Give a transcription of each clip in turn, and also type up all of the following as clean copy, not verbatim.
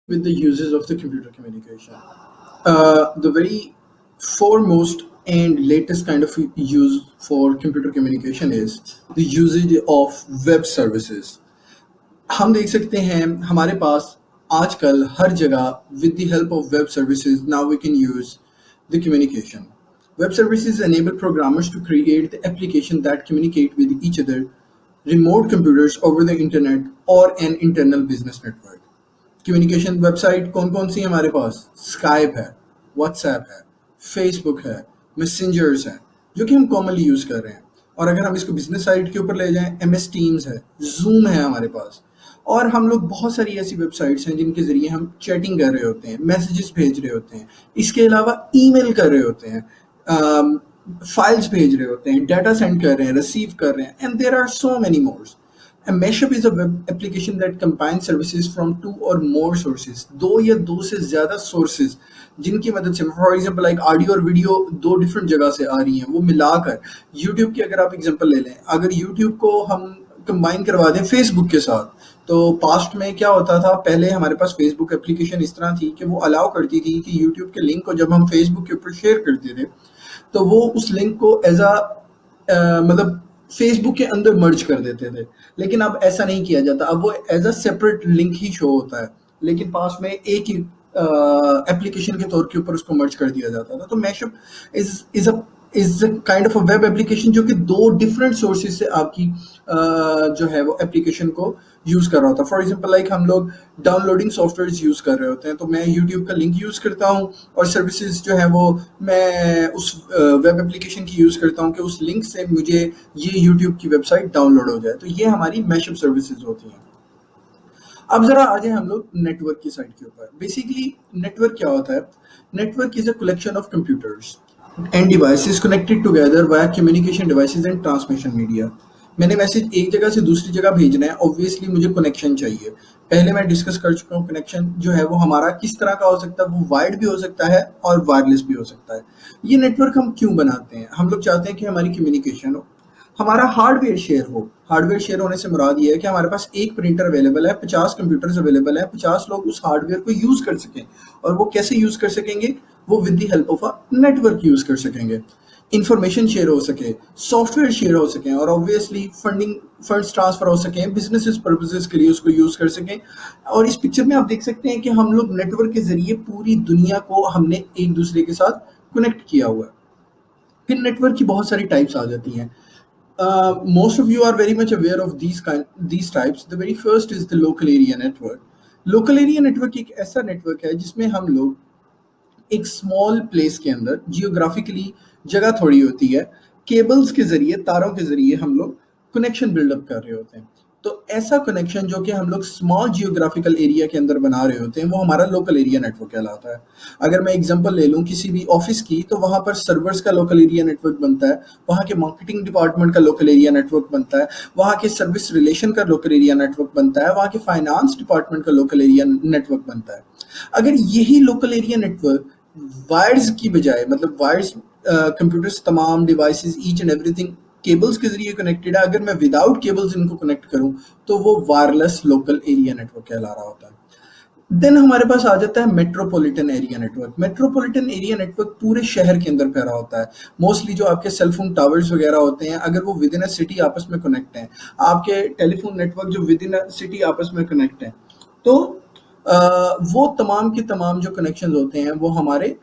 with the uses of the computer communication. The very foremost and latest kind of use for computer communication is the usage of web services. हम देख सकते हैं हमारे पास आजकल हर जगह with the help of web services now we can use the communication. Web services enable programmers to create the application that communicate with each other, remote computers over the internet or an internal business network. Communication website कौन कौन सी है हमारे पास? Skype है, WhatsApp है, Facebook है, messengers है, जो कि हम कॉमनली यूज़ कर रहे हैं। और अगर हम इसको बिजनेस साइट के ऊपर ले जाएं, MS टीम्स है, जूम है हमारे पास, और हम लोग बहुत सारी ऐसी वेबसाइट्स हैं जिनके ज़रिए हम चैटिंग कर रहे होते हैं, मैसेजेस भेज रहे होते हैं, इसके अलावा ईमेल कर रहे होते हैं, फाइल्स भेज रहे होते हैं, डाटा सेंड कर रहे हैं, रिसीव कर रहे हैं, and there are so many mores. A mashup is a web application that combines services from two or more sources. दो या दो से ज़्यादा sources जिनकी मदद से, फॉर एग्जाम्पल लाइक ऑडियो और वीडियो दो डिफरेंट जगह से आ रही हैं, वो मिलाकर यूट्यूब की अगर आप एग्जाम्पल ले लें, अगर यूट्यूब को हम कंबाइन करवा दें फेसबुक के साथ, तो पास्ट में क्या होता था, पहले हमारे पास फेसबुक एप्लीकेशन इस तरह थी कि वो अलाउ करती थी कि यूट्यूब के लिंक को जब हम फेसबुक के ऊपर शेयर करते थे तो वो उस लिंक को एज मतलब फेसबुक के अंदर मर्ज कर देते थे, लेकिन अब ऐसा नहीं किया जाता, अब वो एज अ सेपरेट लिंक ही शो होता है, लेकिन पास में एक ही एप्लीकेशन के तौर के ऊपर उसको मर्ज कर दिया जाता था. तो mashup is a kind of a web application जो कि दो डिफरेंट सोर्सेज से आपकी जो है वो एप्लीकेशन को यूज़ कर रहा होता है. फॉर एग्जांपल लाइक हम लोग डाउनलोडिंग सॉफ्टवेयर्स यूज़ कर रहे होते हैं, तो मैं यूट्यूब का लिंक यूज़ करता हूँ और सर्विसेज जो है वो मैं उस वेब एप्लीकेशन की यूज़ करता हूँ कि उस लिंक से मुझे ये यूट्यूब की वेबसाइट डाउनलोड हो जाए. तो ये हमारी मैशअप सर्विसेज होती हैं. अब जरा आ जाए हम लोग नेटवर्क की साइड के ऊपर. बेसिकली नेटवर्क क्या होता है? Network is a collection of computers end devices connected together via communication devices and transmission media. मैंने मैसेज एक जगह से दूसरी जगह भेजना है, ऑब्वियसली मुझे कनेक्शन चाहिए. पहले मैं डिस्कस कर चुका हूँ, कनेक्शन जो है वो हमारा किस तरह का हो सकता है, वो वायर्ड भी हो सकता है और वायरलेस भी हो सकता है. ये नेटवर्क हम क्यों बनाते हैं? हम लोग चाहते हैं कि हमारी कम्युनिकेशन हो, हमारा हार्डवेयर शेयर हो. हार्डवेयर शेयर होने से मुराद ये है कि हमारे पास एक प्रिंटर अवेलेबल है, 50 कंप्यूटर्स अवेलेबल है, 50 लोग उस हार्डवेयर को यूज कर सकें. और वो कैसे यूज कर सकेंगे? वो with the help of a network use कर सकेंगे. इंफॉर्मेशन शेयर हो सके, सॉफ्टवेयर शेयर हो सकें, और ऑब्वियसली फंड्स ट्रांसफर हो सकें, बिजनेस पर्पसेस के लिए उसको यूज कर सकें. और इस पिक्चर में आप देख सकते हैं कि हम लोग नेटवर्क के जरिए पूरी दुनिया को हमने एक दूसरे के साथ कनेक्ट किया हुआ है. फिर नेटवर्क की बहुत सारी टाइप्स आ जाती हैं. Most of you are very much aware of these types. The very first is the local area network. Local area network एक ऐसा नेटवर्क है जिसमें हम लोग एक स्मॉल प्लेस के अंदर, जियोग्राफिकली जगह थोड़ी होती है, केबल्स के जरिए, तारों के जरिए हम लोग कनेक्शन बिल्डअप कर रहे होते हैं. तो ऐसा कनेक्शन जो कि हम लोग स्मॉल जियोग्राफिकल एरिया के अंदर बना रहे होते हैं, वो हमारा लोकल एरिया नेटवर्क कहलाता है. अगर मैं एग्जांपल ले लूँ किसी भी ऑफिस की, तो वहाँ पर सर्वर्स का लोकल एरिया नेटवर्क बनता है, वहाँ के मार्केटिंग डिपार्टमेंट का लोकल एरिया नेटवर्क बनता है, वहाँ के सर्विस रिलेशन का लोकल एरिया नेटवर्क बनता है, वहाँ के फाइनेंस डिपार्टमेंट का लोकल एरिया नेटवर्क बनता है. अगर यही लोकल एरिया नेटवर्क वायर्स की बजाय, मतलब वायर्स कंप्यूटर्स तमाम devices each and everything cables के जरिए कनेक्टेड है, अगर मैं विदाउट केबल्स इनको कनेक्ट करूं तो वो वायरलेस लोकल एरिया नेटवर्क कहला रहा होता है. देन हमारे पास आ जाता है metropolitan area network. Metropolitan area network पूरे शहर के अंदर फैला होता है. मोस्टली जो आपके सेलफोन टावर्स वगैरह होते हैं, अगर वो विद इन अ सिटी आपस में कनेक्ट हैं, आपके टेलीफोन नेटवर्क जो विद इन अ सिटी आपस में कनेक्ट हैं, तो वो तमाम के तमाम जो कनेक्शन होते हैं वो हमारे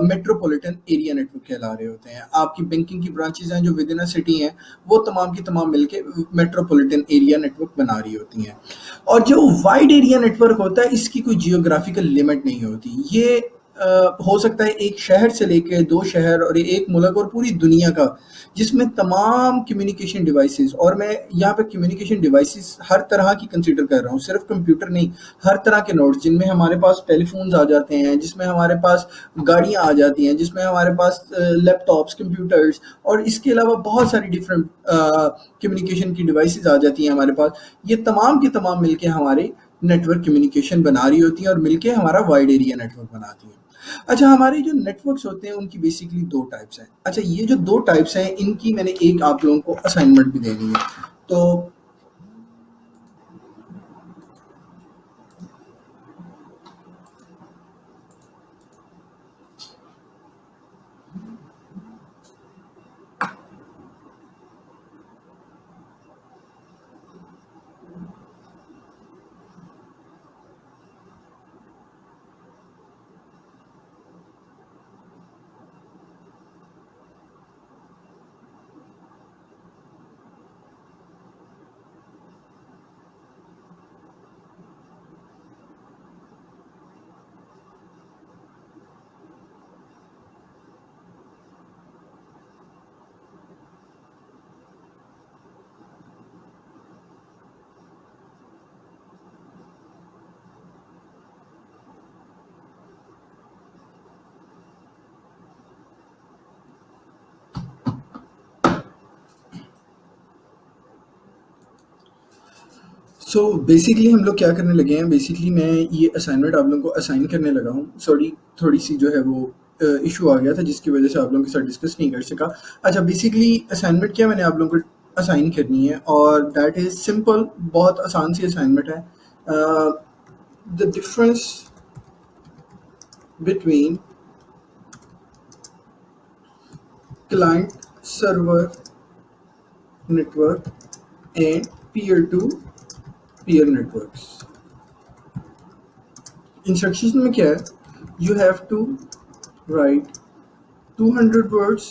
मेट्रोपॉलिटन एरिया नेटवर्क कहला रहे होते हैं. आपकी बैंकिंग की ब्रांचेज हैं जो विद इन अ सिटी हैं, वो तमाम की तमाम मिलके मेट्रोपॉलिटन एरिया नेटवर्क बना रही होती हैं. और जो वाइड एरिया नेटवर्क होता है, इसकी कोई जियोग्राफिकल लिमिट नहीं होती. ये हो सकता है एक शहर से लेके दो शहर और एक मुल्क और पूरी दुनिया का, जिसमें तमाम कम्युनिकेशन डिवाइसेस, और मैं यहाँ पे कम्युनिकेशन डिवाइसेस हर तरह की कंसीडर कर रहा हूँ, सिर्फ कंप्यूटर नहीं, हर तरह के नोड्स, जिनमें हमारे पास टेलीफोन्स आ जाते हैं, जिसमें हमारे पास गाड़ियाँ आ जाती हैं, जिसमें हमारे पास लैपटॉप्स, कंप्यूटर्स, और इसके अलावा बहुत सारी डिफरेंट कम्युनिकेशन की डिवाइसेस आ जाती हैं हमारे पास. ये तमाम की तमाम मिलके हमारे नेटवर्क कम्युनिकेशन बना रही होती हैं और मिलके हमारा वाइड एरिया नेटवर्क बनाती हैं. अच्छा, हमारे जो नेटवर्क्स होते हैं उनकी बेसिकली दो टाइप्स हैं. अच्छा, ये जो दो टाइप्स हैं, इनकी मैंने एक आप लोगों को असाइनमेंट भी देनी है. तो सो बेसिकली हम लोग क्या करने लगे हैं, बेसिकली मैं ये असाइनमेंट आप लोगों को असाइन करने लगा हूँ। सॉरी, थोड़ी सी जो है वो इशू आ गया था जिसकी वजह से आप लोगों के साथ डिस्कस नहीं कर सका। अच्छा, बेसिकली असाइनमेंट क्या मैंने आप लोगों को असाइन करनी है, और दैट इज़ सिंपल, बहुत आसान सी असाइनमेंट है। The difference between client server network and peer to peer networks। Instruction में क्या है, you have to write 200 words,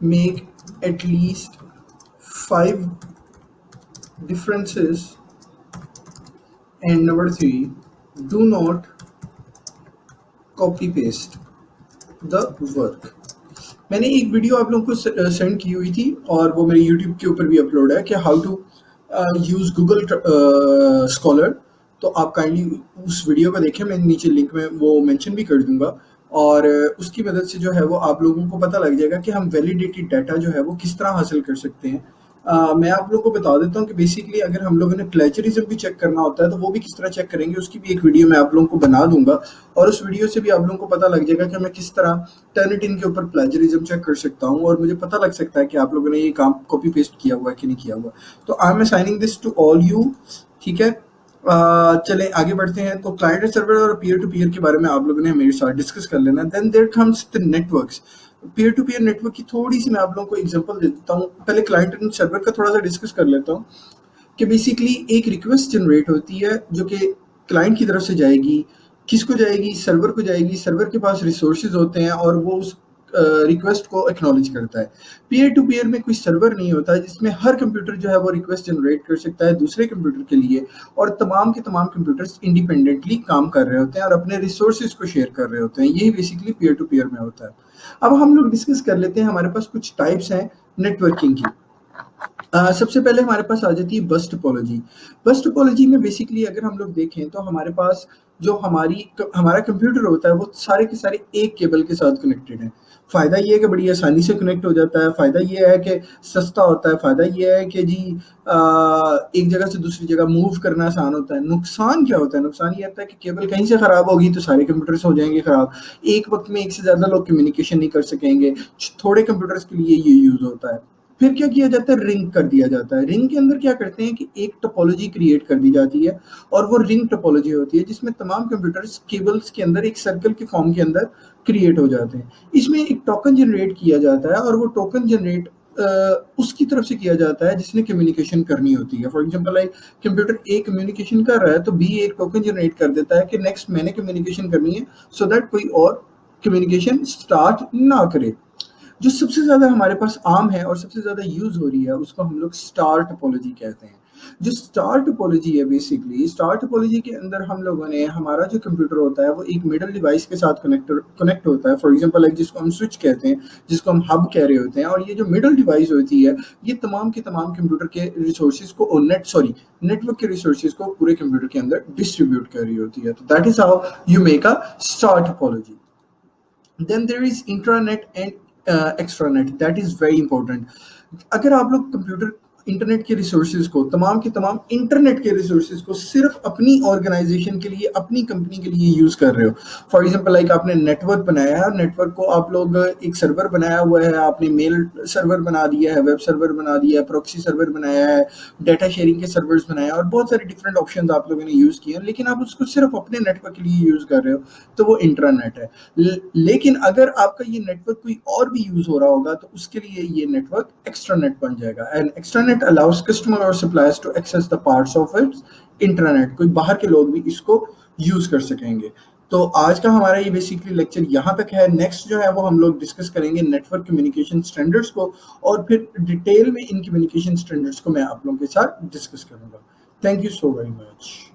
make at least 5 differences, and number 3, do not copy paste the work। मैंने एक video आप लोगों को send की हुई थी और वो मेरे यूट्यूब के ऊपर भी अपलोड है कि how to use Google Scholar. तो आप काइंडली उस वीडियो को देखें, मैं नीचे लिंक में वो मेंशन भी कर दूंगा, और उसकी मदद से जो है वो आप लोगों को पता लग जाएगा कि हम वैलिडेटेड डाटा जो है वो किस तरह हासिल कर सकते हैं। मैं आप लोगों को बता देता हूँ कि बेसिकली अगर हम लोगों ने प्लेजरिज्म भी चेक करना होता है तो वो भी किस तरह चेक करेंगे, उसकी भी एक वीडियो मैं आप लोगों को बना दूंगा, और उस वीडियो से भी आप लोगों को पता लग जाएगा कि मैं किस तरह टर्निटिन के ऊपर प्लेजरिज्म चेक कर सकता हूँ, और मुझे पता लग सकता है कि आप लोगों ने ये काम कॉपी पेस्ट किया हुआ है कि नहीं किया हुआ। तो I am assigning this to all you, ठीक है। चलें आगे बढ़ते हैं। तो क्लाइंट सर्वर और पीयर टू पीयर के बारे में आप लोगों ने मेरे साथ डिस्कस कर लेना। Then there comes the networks. Peer to peer network की थोड़ी सी मैं आप लोगों को एग्जांपल दे देता हूँ। पहले क्लाइंट एंड सर्वर का थोड़ा सा डिस्कस कर लेता हूँ कि बेसिकली एक रिक्वेस्ट जनरेट होती है जो कि क्लाइंट की तरफ से जाएगी, किसको जाएगी, सर्वर को जाएगी। सर्वर के पास रिसोर्सेज होते हैं और वो उस रिक्वेस्ट को एक्नॉलेज करता है। पीयर टू पीयर में कोई सर्वर नहीं होता जिसमें हर कंप्यूटर जो है वो रिक्वेस्ट जनरेट कर सकता है दूसरे कंप्यूटर के लिए, और तमाम के तमाम कंप्यूटर्स इंडिपेंडेंटली काम कर रहे होते हैं और अपने रिसोर्सेज को शेयर कर रहे होते हैं। यही बेसिकली पीयर टू पीयर में होता है। अब हम लोग डिस्कस कर लेते हैं, हमारे पास कुछ टाइप्स हैं नेटवर्किंग की। सबसे पहले हमारे पास आ जाती है बस टोपोलॉजी। बस टोपोलॉजी में बेसिकली अगर हम लोग देखें तो हमारे पास जो हमारा कंप्यूटर होता है वो सारे के सारे एक केबल के साथ कनेक्टेड है। फ़ायदा ये है कि बड़ी आसानी से कनेक्ट हो जाता है, फ़ायदा ये है कि सस्ता होता है, फ़ायदा ये है कि जी एक जगह से दूसरी जगह मूव करना आसान होता है। नुकसान क्या होता है? नुकसान ये होता है कि केबल कहीं से ख़राब होगी तो सारे कंप्यूटर्स हो जाएंगे ख़राब, एक वक्त में एक से ज़्यादा लोग कम्युनिकेशन नहीं कर सकेंगे। थोड़े कंप्यूटर्स के लिए ये यूज़ होता है। फिर क्या किया जाता है, रिंग कर दिया जाता है। रिंग के अंदर क्या करते हैं कि एक टोपोलॉजी क्रिएट कर दी जाती है, और वो रिंग टोपोलॉजी होती है जिसमें तमाम कंप्यूटर्स केबल्स के अंदर एक सर्कल के फॉर्म के अंदर क्रिएट हो जाते हैं। इसमें एक टोकन जनरेट किया जाता है, और वो टोकन जनरेट उसकी तरफ से किया जाता है जिसने कम्युनिकेशन करनी होती है। For example like computer A communication कर रहा है तो बी एक टोकन जनरेट कर देता है कि नेक्स्ट मैंने कम्युनिकेशन करनी है, सो दैट कोई और कम्युनिकेशन स्टार्ट ना करे। जो सबसे ज़्यादा हमारे पास आम है और सबसे ज़्यादा यूज़ हो रही है उसको हम लोग स्टार टोपोलॉजी कहते हैं। जो स्टार टोपोलॉजी है, बेसिकली स्टार टोपोलॉजी के अंदर हम लोगों ने हमारा जो कंप्यूटर होता है वो एक मिडल डिवाइस के साथ कनेक्ट होता है। फॉर एग्जांपल लाइक जिसको हम स्विच कहते हैं, जिसको हम हब कह रहे होते हैं, और ये जो मिडल डिवाइस होती है ये तमाम के तमाम कंप्यूटर के रिसोर्सेज को नेटवर्क के रिसोर्सेज को पूरे कंप्यूटर के अंदर डिस्ट्रीब्यूट कर रही होती है। तो that is how you make a star topology. Then there is intranet and extranet, that is very important। अगर आप लोग कंप्यूटर इंटरनेट के रिसोर्सेज को तमाम के तमाम इंटरनेट के रिसोर्सेज को सिर्फ अपनी ऑर्गेनाइजेशन के लिए, अपनी कंपनी के लिए यूज कर रहे हो, फॉर एग्जांपल लाइक आपने नेटवर्क बनाया है और नेटवर्क को आप लोग एक सर्वर बनाया हुआ है, आपने मेल सर्वर बना दिया है, वेब सर्वर बना दिया है, प्रॉक्सी सर्वर बनाया है, डाटा शेयरिंग के सर्वर्स बनाया है, और बहुत सारे डिफरेंट ऑप्शंस आप लोगों ने यूज किए हैं, लेकिन आप उसको सिर्फ अपने नेटवर्क के लिए यूज कर रहे हो, तो वो इंट्रानेट है। लेकिन अगर आपका ये नेटवर्क कोई और भी यूज हो रहा होगा तो उसके लिए ये नेटवर्क एक्स्ट्रानेट बन जाएगा। And extranet allows customer or suppliers to access the parts of its intranet। कोई बाहर के लोग भी इसको यूज कर सकेंगे। तो आज का हमारा ये बेसिकली लेक्चर यहाँ तक है। नेक्स्ट जो है वो हम लोग डिस्कस करेंगे नेटवर्क कम्युनिकेशन स्टैंडर्ड्स को, और फिर डिटेल में इन कम्युनिकेशन स्टैंडर्ड्स को मैं आप लोगों के साथ डिस्कस करूंगा। Thank you so very much.